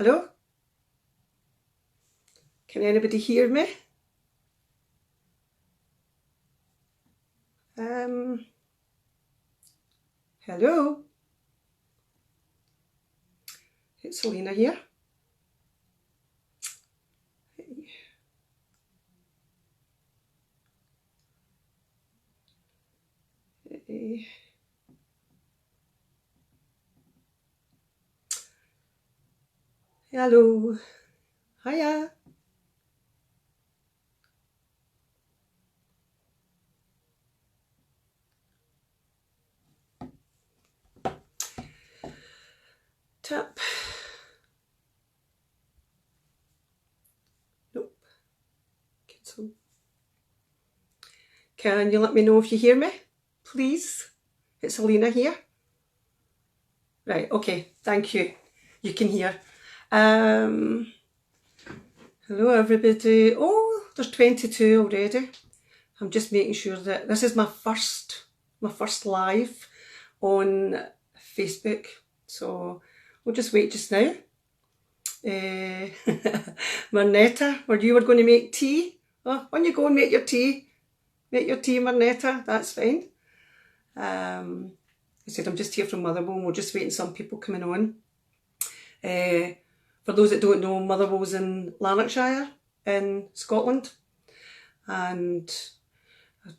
Hello? Can anybody hear me? Hello? It's Helena here. Hello. Hiya. Tap. Nope. Cancel. Can you let me know if you hear me, please? It's Helena here. Right, okay, thank you. You can hear. Hello everybody. Oh, there's 22 already. I'm just making sure that this is my first live on Facebook. So we'll just wait just now. Marnetta, where you were going to make tea. Oh, when you go and make your tea, Marnetta, that's fine. I said I'm just here from Motherwell. We're just waiting some people coming on. For those that don't know, Motherwell's in Lanarkshire in Scotland, and I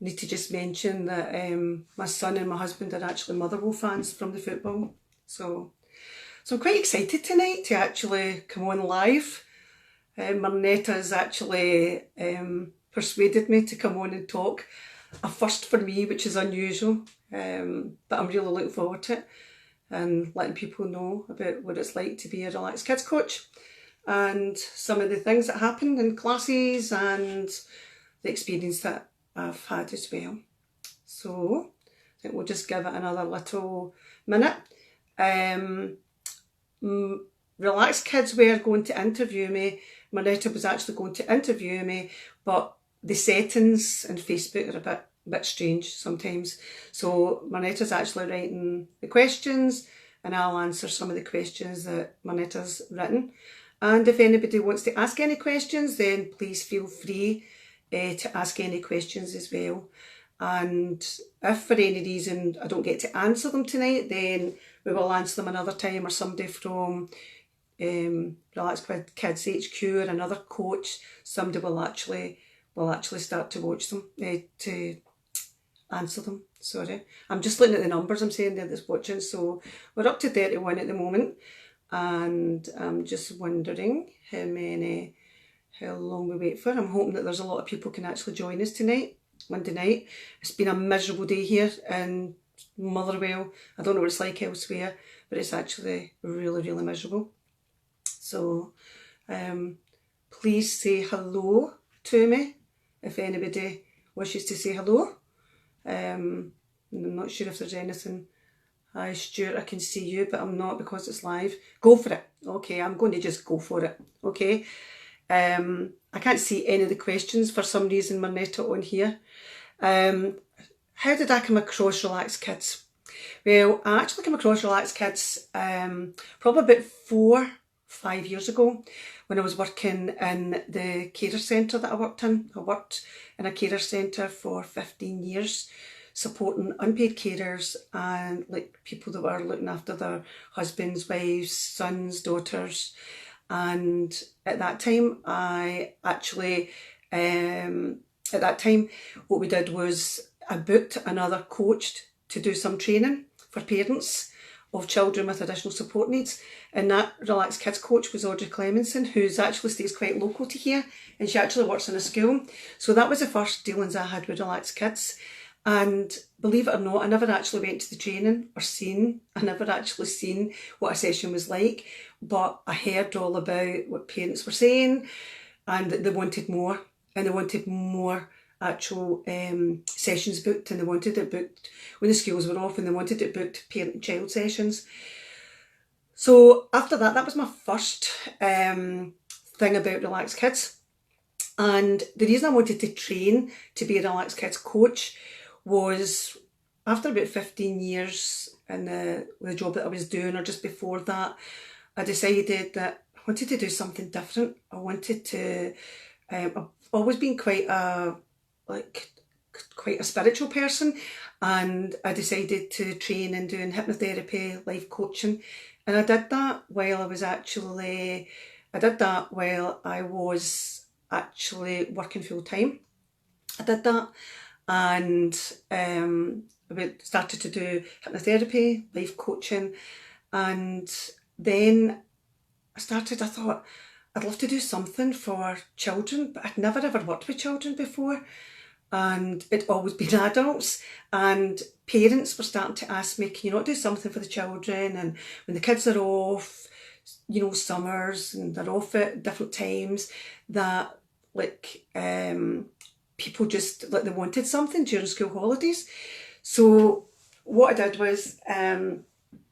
need to just mention that my son and my husband are actually Motherwell fans from the football. So I'm quite excited tonight to actually come on live. Marnetta has actually persuaded me to come on and talk. A first for me, which is unusual, but I'm really looking forward to it and letting people know about what it's like to be a relaxed kids coach and some of the things that happen in classes and the experience that I've had as well. So I think we'll just give it another little minute. Relaxed Kids were going to interview me. Marnetta was actually going to interview me, but the settings in Facebook are a bit strange sometimes. So Marnetta's actually writing the questions and I'll answer some of the questions that Marnetta's written. And if anybody wants to ask any questions, then please feel free to ask any questions as well. And if for any reason I don't get to answer them tonight, then we will answer them another time, or somebody from Relaxed Kids HQ or another coach, somebody will actually start to watch them, to answer them. Sorry, I'm just looking at the numbers I'm saying there that's watching. So we're up to 31 at the moment, and I'm just wondering how long we wait for. I'm hoping that there's a lot of people can actually join us tonight, Monday night. It's been a miserable day here in Motherwell. I don't know what it's like elsewhere, but it's actually really, really miserable. So please say hello to me if anybody wishes to say hello. I'm not sure if there's anything. Hi Stuart, I can see you, but I'm not because it's live. Go for it. Okay, I'm going to just go for it. Okay. I can't see any of the questions for some reason, Marnetta, on here. How did I come across Relaxed Kids? Well, I actually came across Relaxed Kids probably about 4-5 years ago when I was working in the carer centre that I worked in. I worked in a carer centre for 15 years, supporting unpaid carers and like people that were looking after their husbands, wives, sons, daughters. And at that time, what we did was I booked another coach to do some training for parents of children with additional support needs. And that Relaxed Kids coach was Audrey Clemenson, who's actually stays quite local to here, and she actually works in a school. So that was the first dealings I had with Relaxed Kids. And believe it or not, I never actually went to the training I never actually seen what a session was like, but I heard all about what parents were saying and that they wanted more, and they wanted more actual sessions booked, and they wanted it booked when the schools were off, and they wanted it booked parent and child sessions. So after that, that was my first thing about Relaxed Kids. And the reason I wanted to train to be a Relaxed Kids coach was after about 15 years in the job that I was doing, or just before that, I decided that I wanted to do something different. I wanted to, I've always been like, quite a spiritual person, and I decided to train in doing hypnotherapy, life coaching, and I did that while I was actually working full time. I did that, and I started to do hypnotherapy, life coaching, and then I thought, I'd love to do something for children, but I'd never ever worked with children before, and it'd always been adults, and parents were starting to ask me, can you not do something for the children? And when the kids are off, summers, and they're off at different times, that like people just like they wanted something during school holidays. So what I did was I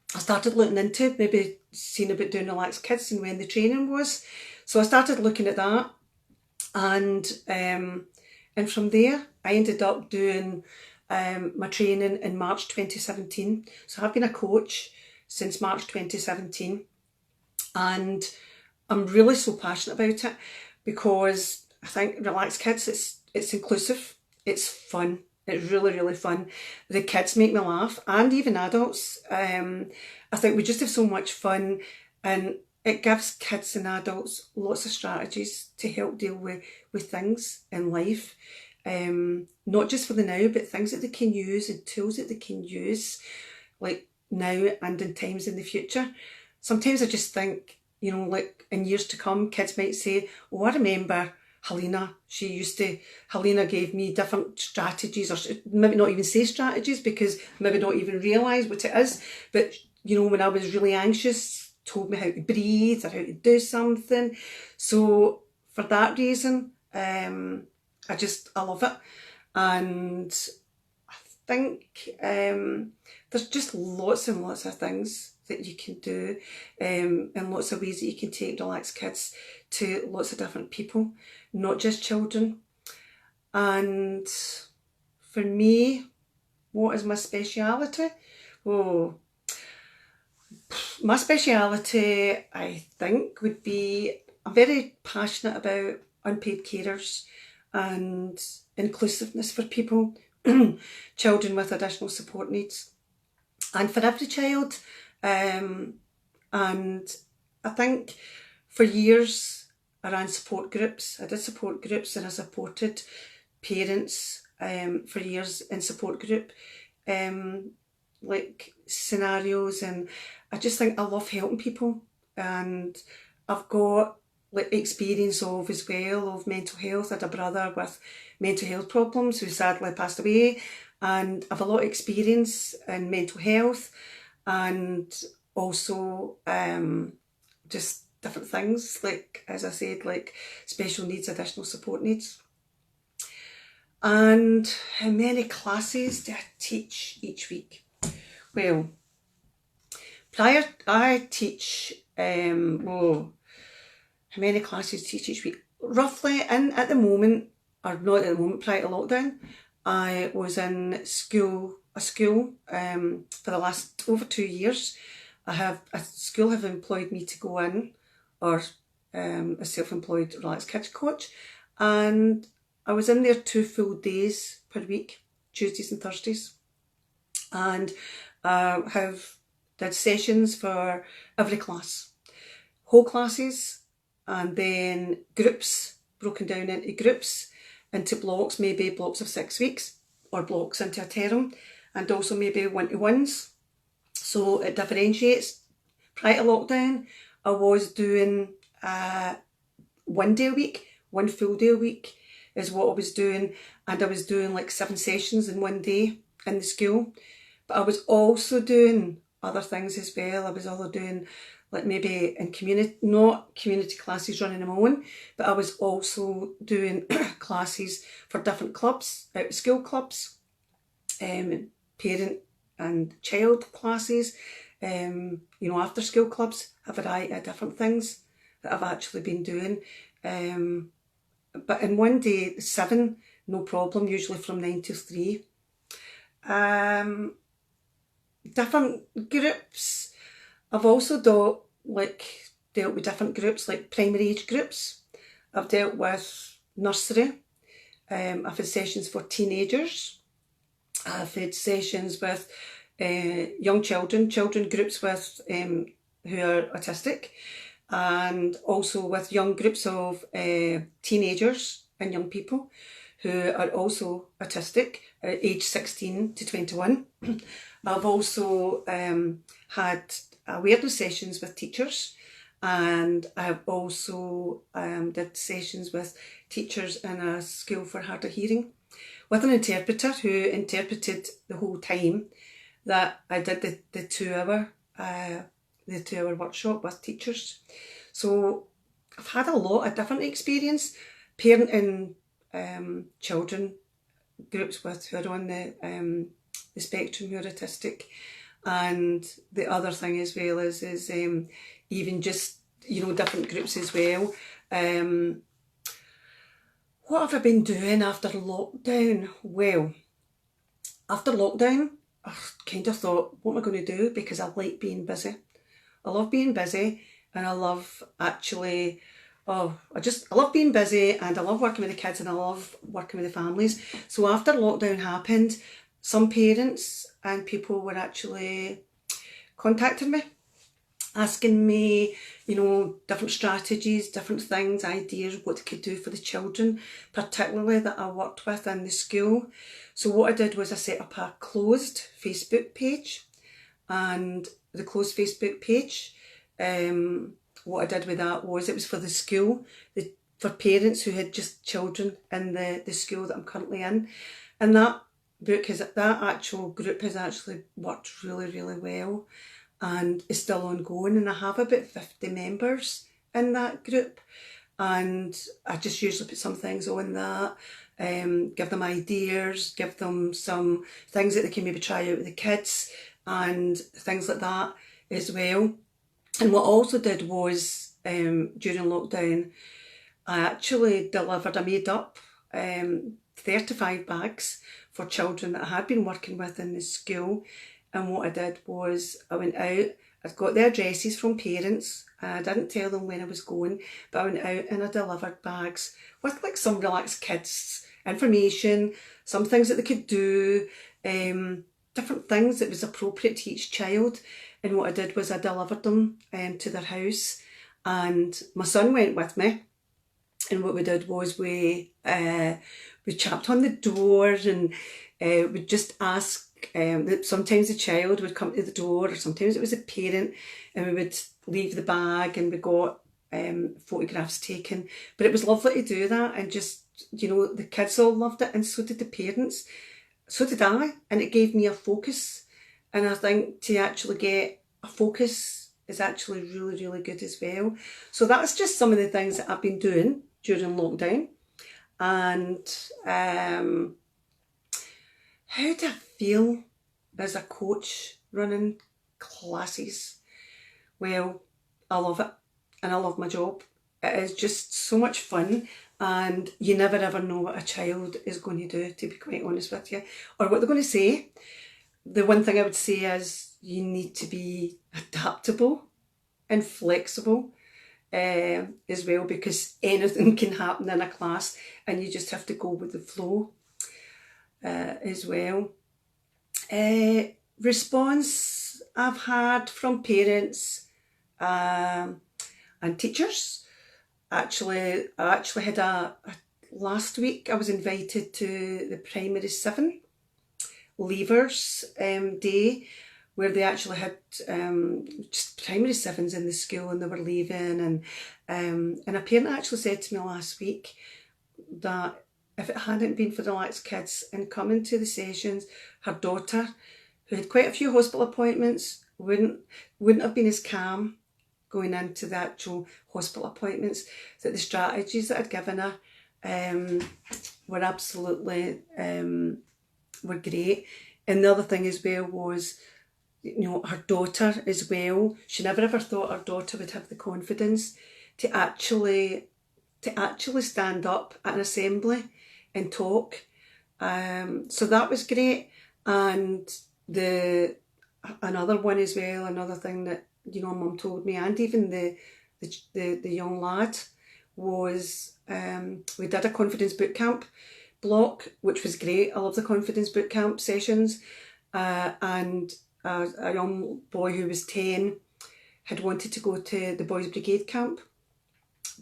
started looking into maybe seeing about doing Relaxed Kids and when the training was. So I started looking at that, and from there I ended up doing my training in March 2017. So I've been a coach since March 2017, and I'm really so passionate about it because I think Relaxed Kids, it's inclusive, it's fun, it's really, really fun. The kids make me laugh, and even adults. I think we just have so much fun, and it gives kids and adults lots of strategies to help deal with things in life. Not just for the now, but things that they can use and tools that they can use, like now and in times in the future. Sometimes I just think, like in years to come, kids might say, oh, I remember Helena. Helena gave me different strategies, or maybe not even say strategies because maybe not even realise what it is. But, when I was really anxious, told me how to breathe or how to do something. So for that reason, I love it. And I think there's just lots and lots of things that you can do, and lots of ways that you can take Relaxed Kids to lots of different people, not just children. And for me, what is my speciality? Oh, my speciality, I think, would be, I'm very passionate about unpaid carers and inclusiveness for people, children with additional support needs, and for every child. And I think for years I ran support groups. I did support groups, and I supported parents for years in support group like scenarios, and I just think I love helping people, and I've got like experience of as well of mental health. I had a brother with mental health problems who sadly passed away, and I've a lot of experience in mental health, and also just different things, like as I said, like special needs, additional support needs. And how many classes do I teach each week? Well, I teach, how many classes do I teach each week? Roughly, and at the moment, or not at the moment, prior to lockdown, I was in a school for the last over 2 years. A school have employed me to go in, or a self-employed Relaxed Kids coach, and I was in there 2 full days per week, Tuesdays and Thursdays, and did sessions for every class, whole classes, and then groups, broken down into groups, into blocks, maybe blocks of 6 weeks, or blocks into a term, and also maybe one-to-ones. So it differentiates. Prior to lockdown, I was doing 1 day a week, 1 full day a week is what I was doing, and I was doing like 7 sessions in 1 day in the school. But I was also doing other things as well. I was also doing like maybe in not community classes running on my own, but I was also doing classes for different clubs, out of school clubs, parent and child classes, after school clubs, a variety of different things that I've actually been doing. But in 1 day, 7, no problem, usually from 9 to 3. Different groups. I've also like dealt with different groups, like primary age groups. I've dealt with nursery. I've had sessions for teenagers. I've had sessions with young children groups with who are autistic, and also with young groups of teenagers and young people who are also autistic, age 16 to 21. I've also had awareness sessions with teachers, and I've also did sessions with teachers in a school for hard of hearing with an interpreter who interpreted the whole time that I did the 2 hour workshop with teachers. So I've had a lot of different experience parenting children groups with who are on the spectrum, who are autistic. And the other thing as well is even just, you know, different groups as well. What have I been doing after lockdown? Well, after lockdown, I kind of thought, what am I going to do? Because I like being busy. I love being busy, and I love actually, I love being busy, and I love working with the kids, and I love working with the families. So after lockdown happened, some parents and people were actually contacting me, asking me, you know, different strategies, different things, ideas, what they could do for the children, particularly that I worked with in the school. So what I did was I set up a closed Facebook page, and the closed Facebook page, what I did with that was it was for the school, for parents who had just children in the school that I'm currently in. And that actual group has actually worked really, really well, and is still ongoing, and I have about 50 members in that group, and I just usually put some things on that, give them ideas, give them some things that they can maybe try out with the kids and things like that as well. And what I also did was during lockdown, I actually I made up 35 bags for children that I had been working with in the school. And what I did was I went out, I got the addresses from parents, and I didn't tell them when I was going, but I went out and I delivered bags with like some relaxed kids information, some things that they could do, different things that was appropriate to each child. And what I did was I delivered them to their house, and my son went with me. And what we did was we chapped on the door, and we'd just ask, sometimes the child would come to the door, or sometimes it was a parent, and we would leave the bag, and we got photographs taken. But it was lovely to do that, and just, you know, the kids all loved it, and so did the parents. So did I, and it gave me a focus. And I think to actually get a focus is actually really, really good as well. So that's just some of the things that I've been doing during lockdown. And how do I feel as a coach running classes? Well, I love it, and I love my job. It is just so much fun, and you never ever know what a child is going to do, to be quite honest with you, or what they're going to say. The one thing I would say is you need to be adaptable and flexible as well, because anything can happen in a class, and you just have to go with the flow as well. Response I've had from parents and teachers. I actually had last week I was invited to the primary 7 leavers day, where they actually had just primary 7s in the school, and they were leaving, and a parent actually said to me last week that if it hadn't been for the relaxed kids and coming to the sessions, her daughter, who had quite a few hospital appointments, wouldn't have been as calm going into the actual hospital appointments, that the strategies that I'd given her were absolutely were great. And the other thing as well was, you know, her daughter as well. She never ever thought her daughter would have the confidence to actually stand up at an assembly and talk. So that was great. And another one as well, another thing that you know, Mum told me, and even the young lad, was we did a confidence boot camp block, which was great. I love the confidence boot camp sessions. And a young boy who was 10 had wanted to go to the Boys Brigade camp,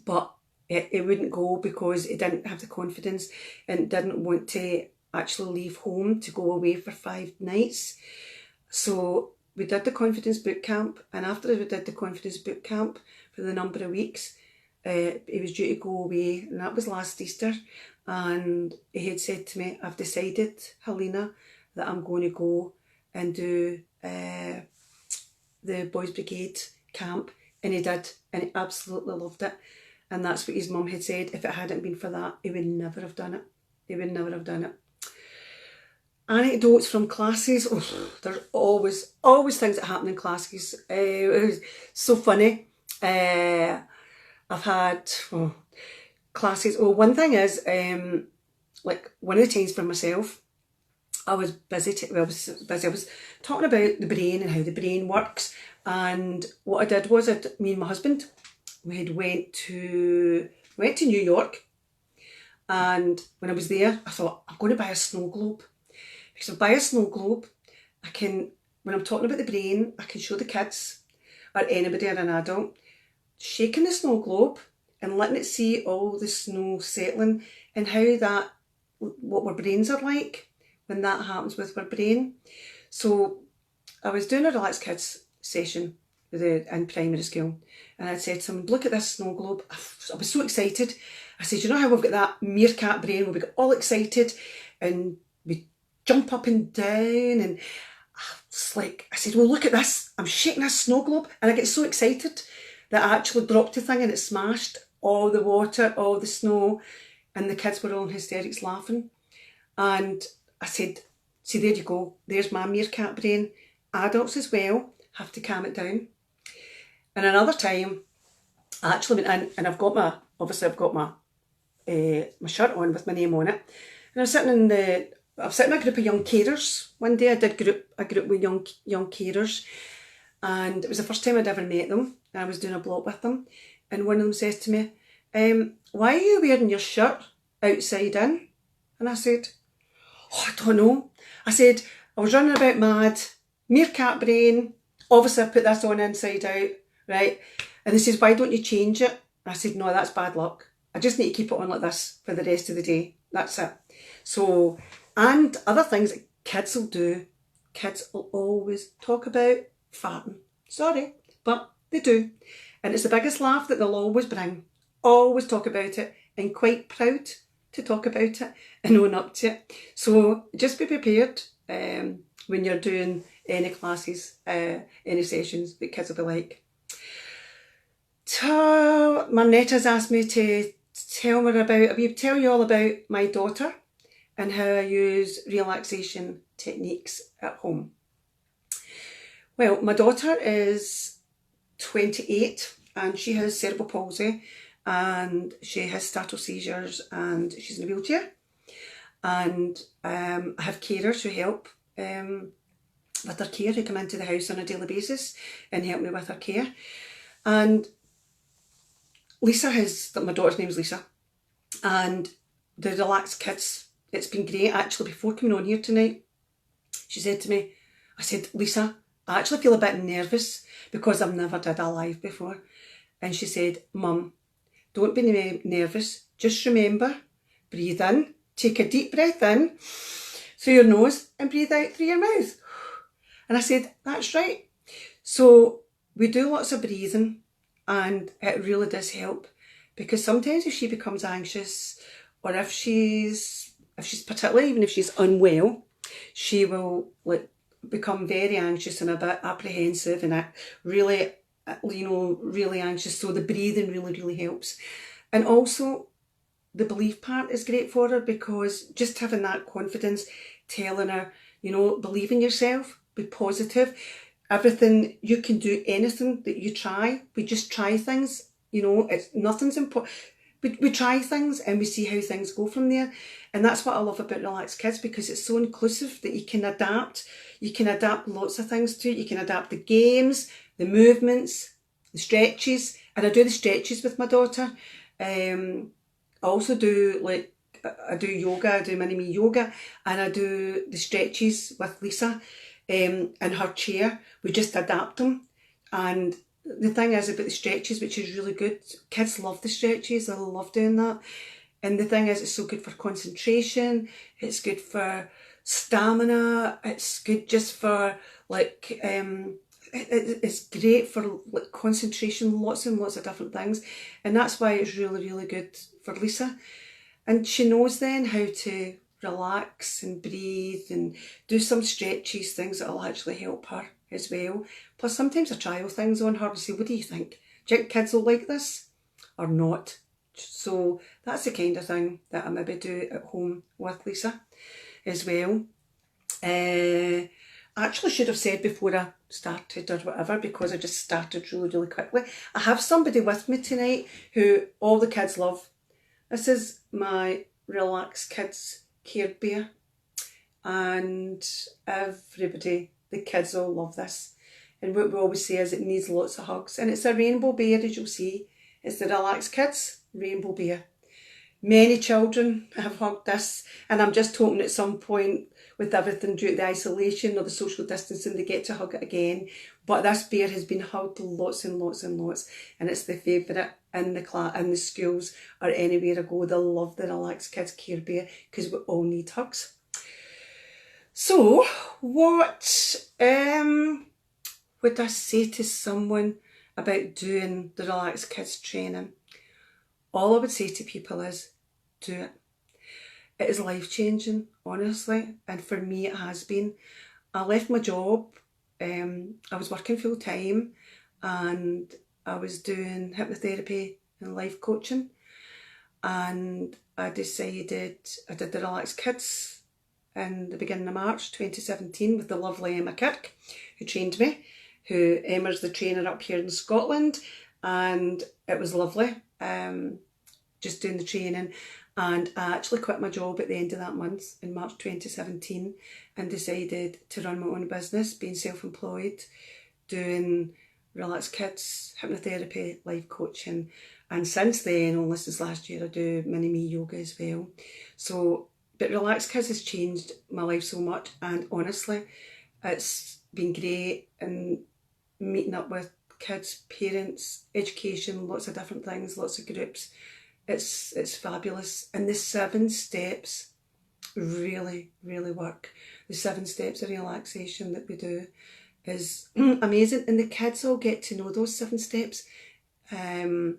but it wouldn't go because he didn't have the confidence and didn't want to actually leave home to go away for 5 nights. So we did the confidence boot camp, and after we did the confidence boot camp for the number of weeks, he was due to go away, and that was last Easter. And he had said to me, I've decided, Helena, that I'm going to go and do the Boys Brigade camp. And he did, and he absolutely loved it. And that's what his mum had said. If it hadn't been for that, he would never have done it. He would never have done it. Anecdotes from classes. Oh, there's always things that happen in classes. It was so funny. I've had classes. Oh, one thing is, like one of the times for myself, I was busy. I was talking about the brain and how the brain works. And what I did was, me and my husband, we had went to New York. And when I was there, I thought, I'm going to buy a snow globe. Because if I buy a snow globe, I can, when I'm talking about the brain, I can show the kids or anybody or an adult shaking the snow globe and letting it see all the snow settling and how that, what our brains are like when that happens with our brain. So I was doing a Relaxed Kids session in primary school, and I said to them, look at this snow globe. I was so excited. I said, you know how we've got that meerkat brain where we get all excited and we jump up and down, and it's like, I said, well, look at this. I'm shaking this snow globe, and I get so excited that I actually dropped the thing and it smashed all the water, all the snow, and the kids were all in hysterics laughing. And I said, see, there you go. There's my meerkat brain. Adults as well have to calm it down. And another time, I actually went in, and I've got my my shirt on with my name on it. And I was sitting in a group of young carers. One day I did a group with young carers, and it was the first time I'd ever met them. And I was doing a block with them, and one of them says to me, why are you wearing your shirt outside in? And I said, oh, I don't know. I said, I was running about mad, meerkat brain, obviously I put this on inside out, right? And they says, why don't you change it? And I said, no, that's bad luck. I just need to keep it on like this for the rest of the day. That's it. So, and other things that kids will do, kids will always talk about farting. Sorry, but they do. And it's the biggest laugh that they'll always bring. Always talk about it, and quite proud to talk about it and own up to it. So just be prepared when you're doing any classes, any sessions that kids will be like. So Marnetta's asked me to tell you all about my daughter and how I use relaxation techniques at home. Well, my daughter is 28 and she has cerebral palsy, and she has startle seizures, and she's in a wheelchair. And I have carers who help with her care, who come into the house on a daily basis and help me with her care. And Lisa my daughter's name is Lisa, and the Relaxed Kids, it's been great. Actually, before coming on here tonight, she said to me, I said, Lisa, I actually feel a bit nervous because I've never did a live before. And she said, Mum, don't be nervous. Just remember, breathe in, take a deep breath in through your nose and breathe out through your mouth. And I said, that's right. So we do lots of breathing, and it really does help, because sometimes if she becomes anxious, or if she's particularly, even if she's unwell, she will become very anxious and a bit apprehensive and really, really anxious. So the breathing really helps. And also the belief part is great for her, because just having that confidence, telling her, believe in yourself, be positive. Everything, you can do anything that you try. We just try things, it's nothing's important. we try things and we see how things go from there. And that's what I love about Relaxed Kids, because it's so inclusive that you can adapt. You can adapt lots of things to it. You can adapt the games, the movements, the stretches. And I do the stretches with my daughter. I also do, like, I do yoga, I do mini-me yoga, and I do the stretches with Lisa in her chair. We just adapt them. And the thing is about the stretches, which is really good, kids love the stretches, they love doing that. And the thing is, it's so good for concentration, it's good for stamina, it's good just for, like, it's great for, like, concentration, lots and lots of different things. And that's why it's really, really good for Lisa. And she knows then how to relax and breathe and do some stretches, things that will actually help her as well. Plus sometimes I trial things on her and say, what do you think? Do you think kids will like this or not? So that's the kind of thing that I maybe do at home with Lisa as well. I actually should have said before I started or whatever, because I just started really, really quickly. I have somebody with me tonight who all the kids love. This is my Relaxed Kids Care Bear, and everybody, the kids all love this. And what we always say is it needs lots of hugs. And it's a rainbow bear, as you'll see. It's the Relaxed Kids Rainbow Bear. Many children have hugged this, and I'm just hoping at some point with everything due to the isolation or the social distancing, they get to hug it again. But this bear has been hugged lots and lots and lots, and it's the favourite in the class, in the schools, or anywhere I go. They love the Relaxed Kids Care Bear because we all need hugs. So, what would I say to someone about doing the Relaxed Kids training? All I would say to people is, do it. It is life-changing, honestly, and for me it has been. I left my job, I was working full-time, and I was doing hypnotherapy and life coaching, and I decided, I did the Relaxed Kids in the beginning of March 2017 with the lovely Emma Kirk, who trained me, who Emma's the trainer up here in Scotland, and it was lovely, just doing the training. And I actually quit my job at the end of that month in March 2017 and decided to run my own business, being self-employed, doing Relaxed Kids, hypnotherapy, life coaching. And since then, only since last year, I do mini-me yoga as well. So, but Relaxed Kids has changed my life so much, and honestly, it's been great, and meeting up with kids, parents, education, lots of different things, lots of groups. It's fabulous. And the 7 steps really, really work. The 7 steps of relaxation that we do is amazing. And the kids all get to know those 7 steps. And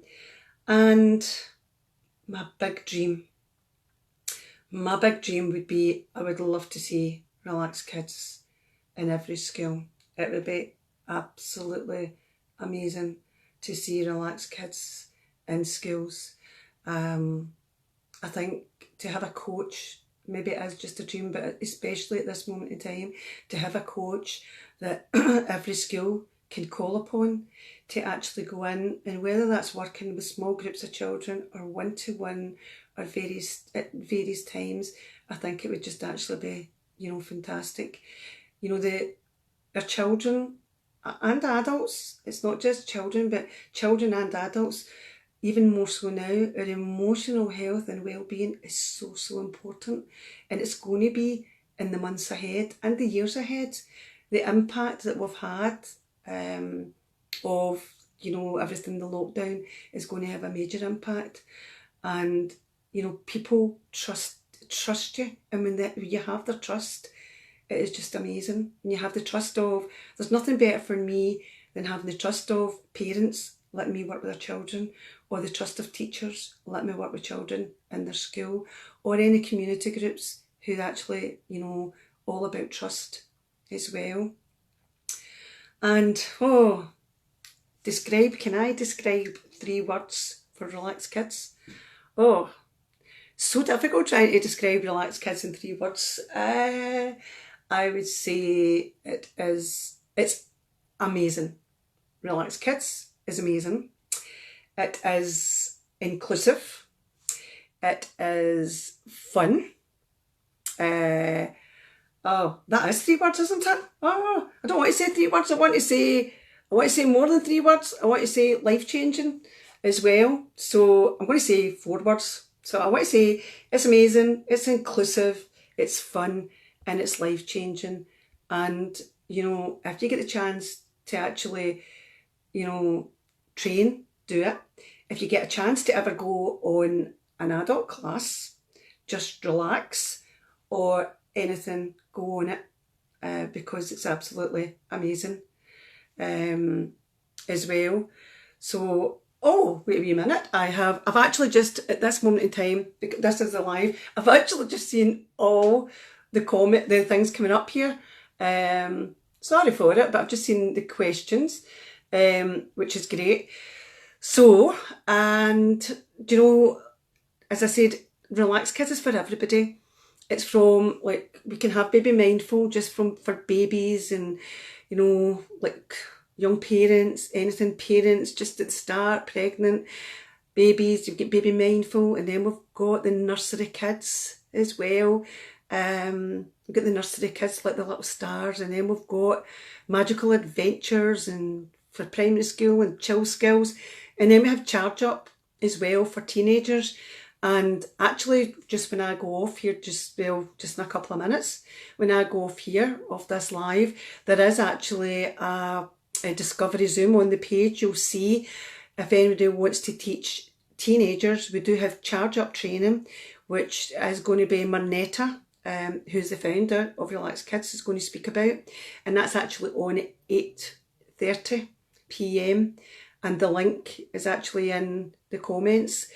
my big dream would be, I would love to see Relaxed Kids in every school. It would be absolutely amazing to see Relaxed Kids in schools. I think to have a coach, maybe it is just a dream, but especially at this moment in time, to have a coach that every school can call upon to actually go in, and whether that's working with small groups of children or one-to-one or at various times, I think it would just actually be, fantastic. Our children and adults, it's not just children, but children and adults, even more so now, our emotional health and well-being is so, so important. And it's going to be in the months ahead and the years ahead. The impact that we've had of, everything, the lockdown, is going to have a major impact. And, people trust you. And when you have their trust, it is just amazing. And you have the trust of, there's nothing better for me than having the trust of parents letting me work with their children, or the trust of teachers letting me work with children in their school, or any community groups who actually, all about trust as well. And, can I describe 3 words for Relaxed Kids? Oh, so difficult trying to describe Relaxed Kids in 3 words. I would say it's amazing. Relaxed Kids is amazing. It is inclusive. It is fun. Oh, that is 3 words, isn't it? Oh, I don't want to say 3 words. I want to say more than 3 words. I want to say life-changing as well. So I'm going to say 4 words. So I want to say it's amazing, it's inclusive, it's fun, and it's life-changing. And, you know, if you get the chance to actually, you know, train, do it. If you get a chance to ever go on an adult class, just relax, or anything, go on it, because it's absolutely amazing as well. So, oh, wait a wee minute. I've actually just, at this moment in time, because this is a live, I've actually just seen all the things coming up here. Sorry for it, but I've just seen the questions, which is great. So, and do you know, as I said, Relax Kids is for everybody. It's from, like, we can have Baby Mindful just for babies and, you know, like young parents, anything parents just at the start, pregnant, babies, you get Baby Mindful, and then we've got the nursery kids as well. We've got the nursery kids like the little stars, and then we've got magical adventures and for primary school and chill skills. And then we have Charge Up as well for teenagers. And actually, just when I go off here, just in a couple of minutes, when I go off here, off this live, there is actually a Discovery Zoom on the page. You'll see if anybody wants to teach teenagers, we do have Charge Up training, which is going to be Marnetta, who's the founder of Relax Kids, is going to speak about. And that's actually on at 8:30 p.m. And the link is actually in the comments.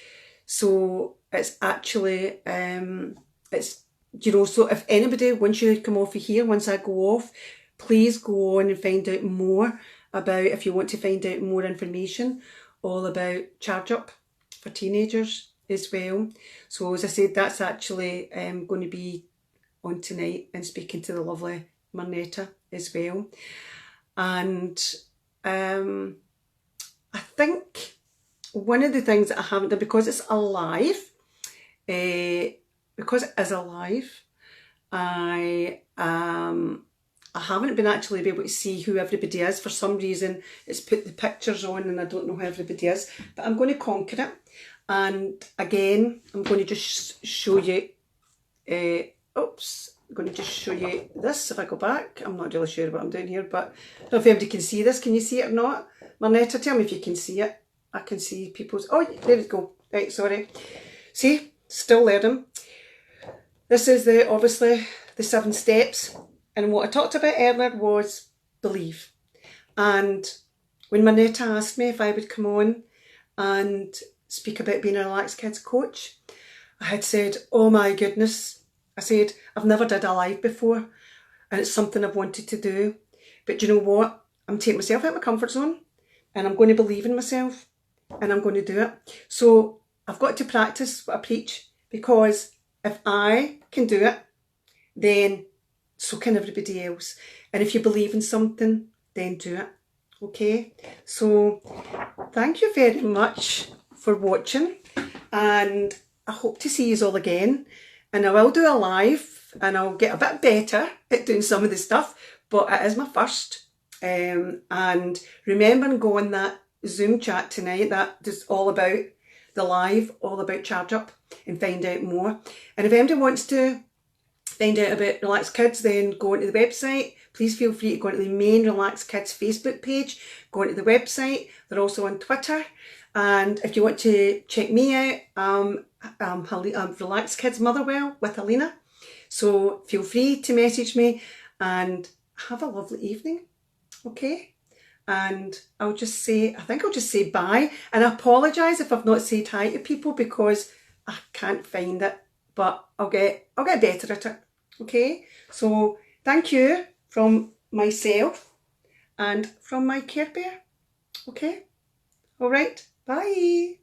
So it's actually, it's, you know, so if anybody, once you come off of here, once I go off, please go on and find out more about, if you want to find out more information, all about Charge Up for teenagers as well. So as I said, that's actually going to be on tonight, and speaking to the lovely Marnetta as well. And I think one of the things that I haven't done, because it's alive, because it is alive, I haven't been actually able to see who everybody is. For some reason, it's put the pictures on and I don't know who everybody is. But I'm going to conquer it. And again, I'm going to just show you, I'm going to just show you this. If I go back, I'm not really sure what I'm doing here, but I don't know if anybody can see this. Can you see it or not? Marnetta, tell me if you can see it. I can see people's, oh, there we go. Right, sorry. See, still learning. This is obviously the 7 steps. And what I talked about earlier was believe. And when Marnetta asked me if I would come on and speak about being a Relax Kids coach, I had said, oh my goodness. I said, I've never did a live before, and it's something I've wanted to do. But you know what? I'm taking myself out of my comfort zone, and I'm going to believe in myself, and I'm going to do it. So I've got to practice what I preach, because if I can do it, then so can everybody else. And if you believe in something, then do it. Okay? So thank you very much for watching, and I hope to see you all again. And I will do a live, and I'll get a bit better at doing some of the stuff, but it is my first. And remember and go on that Zoom chat tonight, that is all about the live, all about Charge Up, and find out more. And if anybody wants to find out about Relax Kids, then go onto the website. Please feel free to go into the main Relax Kids Facebook page, go onto the website. They're also on Twitter. And if you want to check me out, I'm Relax Kids Motherwell with Helena. So feel free to message me, and have a lovely evening. Okay? And I think I'll just say bye. And I apologise if I've not said hi to people, because I can't find it. But I'll get better at it. Okay? So thank you from myself and from my Care Bear. Okay? All right. Bye.